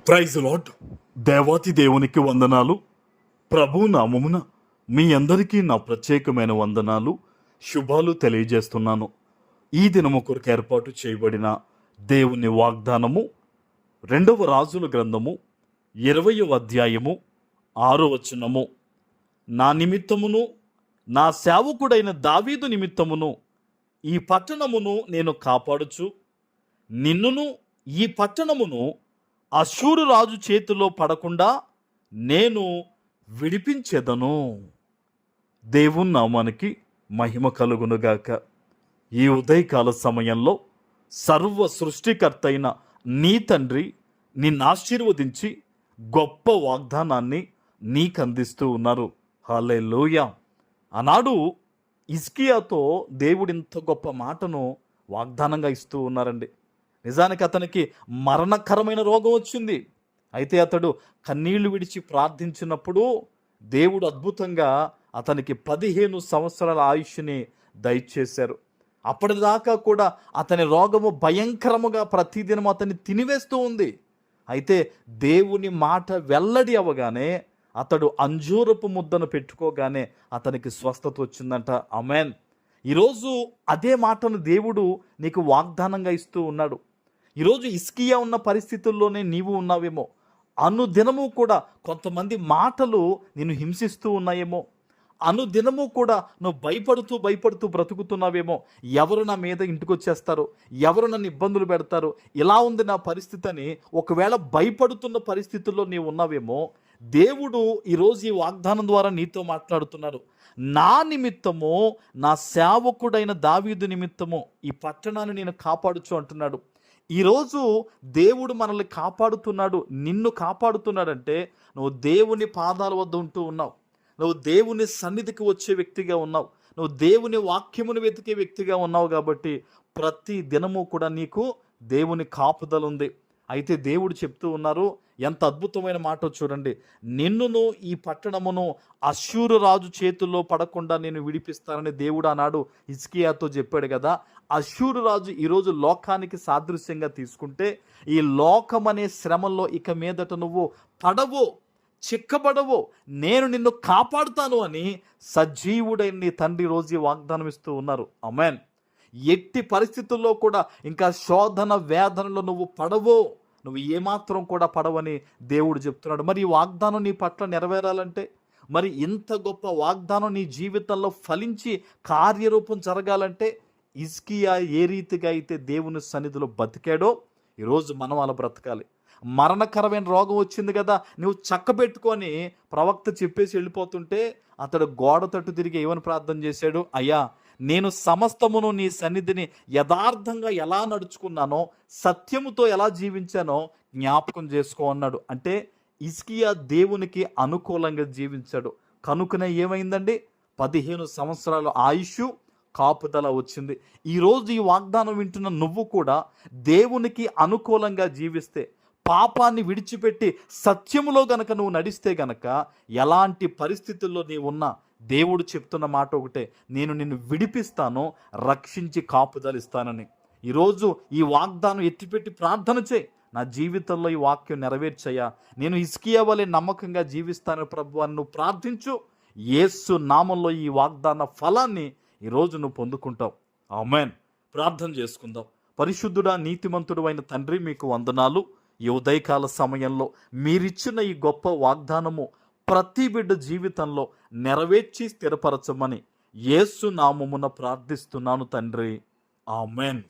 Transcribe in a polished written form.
Praise lord. దేవాతి దేవునికి వందనాలు. ప్రభు నామమున మీ అందరికీ నా ప్రత్యేకమైన వందనాలు, శుభాలు తెలియజేస్తున్నాను. ఈ దినము కొరకు ఏర్పాటు చేయబడిన దేవుని వాగ్దానము 2వ రాజుల గ్రంథము 20వ అధ్యాయము 6వ వచనము. నా నిమిత్తమును నా సేవకుడైన దావీదు నిమిత్తమును ఈ పట్టణమును నేను కాపాడుచు నిన్నును ఈ పట్టణమును అష్షూరు రాజు చేతిలో పడకుండా నేను విడిపించెదను. దేవుని నామానికి మహిమ కలుగునుగాక. ఈ ఉదయకాల సమయంలో సర్వ సృష్టికర్త అయిన నీ తండ్రి నిన్ను ఆశీర్వదించి గొప్ప వాగ్దానాన్ని నీకు అందిస్తూ ఉన్నారు. హల్లెలూయా. ఆనాడు హిజ్కియాతో దేవుడు ఇంత గొప్ప మాటను వాగ్దానంగా ఇస్తూ ఉన్నారండి. నిజానికి అతనికి మరణకరమైన రోగం వచ్చింది. అయితే అతడు కన్నీళ్లు విడిచి ప్రార్థించినప్పుడు దేవుడు అద్భుతంగా అతనికి 15 సంవత్సరాల ఆయుష్ని దయచేశారు. అప్పటిదాకా కూడా అతని రోగము భయంకరముగా ప్రతిదినం అతన్ని తినివేస్తూ ఉంది. అయితే దేవుని మాట వెల్లడి అవ్వగానే అతడు అంజూరపు ముద్దను పెట్టుకోగానే అతనికి స్వస్థత వచ్చిందంట. ఆమేన్. ఈరోజు అదే మాటను దేవుడు నీకు వాగ్దానంగా ఇస్తూ ఉన్నాడు. ఈరోజు హిజ్కియా ఉన్న పరిస్థితుల్లోనే నీవు ఉన్నావేమో. అనుదినము కూడా కొంతమంది మాటలు నిన్ను హింసిస్తూ ఉన్నాయేమో. అనుదినము కూడా నువ్వు భయపడుతూ బ్రతుకుతున్నావేమో. ఎవరు నా మీద ఇంటికి వచ్చేస్తారు, ఎవరు నన్ను ఇబ్బందులు పెడతారు, ఇలా ఉంది నా పరిస్థితి అని ఒకవేళ భయపడుతున్న పరిస్థితుల్లో నీవు ఉన్నావేమో. దేవుడు ఈరోజు ఈ వాగ్దానం ద్వారా నీతో మాట్లాడుతున్నారు. నా నిమిత్తము, నా సేవకుడైన దావీదు నిమిత్తము ఈ పట్టణాన్ని నేను కాపాడుచు అంటున్నాడు. ఈరోజు దేవుడు మనల్ని కాపాడుతున్నాడు, నిన్ను కాపాడుతున్నాడంటే నువ్వు దేవుని పాదాల వద్ద ఉంటూ ఉన్నావు, నువ్వు దేవుని సన్నిధికి వచ్చే వ్యక్తిగా ఉన్నావు, నువ్వు దేవుని వాక్యమును వెతికే వ్యక్తిగా ఉన్నావు. కాబట్టి ప్రతి దినము కూడా నీకు దేవుని కాపుదల ఉంది. అయితే దేవుడు చెప్తూ ఉన్నారు, ఎంత అద్భుతమైన మాట చూడండి. నిన్నును ఈ పట్టణమును అష్షూరు రాజు చేతుల్లో పడకుండా నేను విడిపిస్తానని దేవుడు ఆనాడు హిజ్కియాతో చెప్పాడు కదా. అష్షూరు రాజు ఈరోజు లోకానికి సాదృశ్యంగా తీసుకుంటే ఈ లోకం అనే శ్రమల్లో ఇక మీదట నువ్వు పడవు, చిక్కబడవు, నేను నిన్ను కాపాడుతాను అని సజీవుడైన నీ తండ్రి రోజు వాగ్దానం ఇస్తూ ఉన్నారు. ఆమేన్. ఎట్టి పరిస్థితుల్లో కూడా ఇంకా శోధన వేదనలో నువ్వు పడవు, నువ్వు ఏమాత్రం కూడా పడవని దేవుడు చెప్తున్నాడు. మరి ఈ వాగ్దానం నీ పట్ల నెరవేరాలంటే, మరి ఇంత గొప్ప వాగ్దానం నీ జీవితంలో ఫలించి కార్యరూపం జరగాలంటే హిజ్కియా ఏ రీతిగా అయితే దేవుని సన్నిధిలో బతికాడో ఈరోజు మనం అలా బ్రతకాలి. మరణకరమైన రోగం వచ్చింది కదా, నువ్వు చక్కబెట్టుకొని ప్రవక్త చెప్పేసి వెళ్ళిపోతుంటే అతడు గోడ తట్టు తిరిగి ఏమని ప్రార్థన చేశాడు? అయ్యా, నేను సమస్తమును నీ సన్నిధిని యథార్థంగా ఎలా నడుచుకున్నానో, సత్యముతో ఎలా జీవించానో జ్ఞాపకం చేసుకో అన్నాడు. అంటే హిజ్కియా దేవునికి అనుకూలంగా జీవించాడు కనుకనే ఏమైందండి? 15 సంవత్సరాల ఆయుష్ కాపుదల వచ్చింది. ఈరోజు ఈ వాగ్దానం వింటున్న నువ్వు కూడా దేవునికి అనుకూలంగా జీవిస్తే, పాపాన్ని విడిచిపెట్టి సత్యములో గనక నువ్వు నడిస్తే గనక ఎలాంటి పరిస్థితుల్లో నీవున్నా దేవుడు చెప్తున్న మాట ఒకటే, నేను నిన్ను విడిపిస్తాను, రక్షించి కాపుదలిస్తానని. ఈరోజు ఈ వాగ్దానం ఎత్తిపెట్టి ప్రార్థన చేయి. నా జీవితంలో ఈ వాక్యం నెరవేర్చయ్యా, నేను హిజ్కియా వలె నమ్మకంగా జీవిస్తాను ప్రభు అని నువ్వు ప్రార్థించు. యేసు నామంలో ఈ వాగ్దాన ఫలాన్ని ఈరోజు నువ్వు పొందుకుంటావు. ఆమేన్. ప్రార్థన చేసుకుందాం. పరిశుద్ధుడా, నీతిమంతుడు అయిన తండ్రి, మీకు వందనాలు. ఈ ఉదయకాల సమయంలో మీరిచ్చిన ఈ గొప్ప వాగ్దానము ప్రతి బిడ్డ జీవితంలో నెరవేర్చి స్థిరపరచమని యేసు నామమున ప్రార్థిస్తున్నాను తండ్రి. ఆమేన్.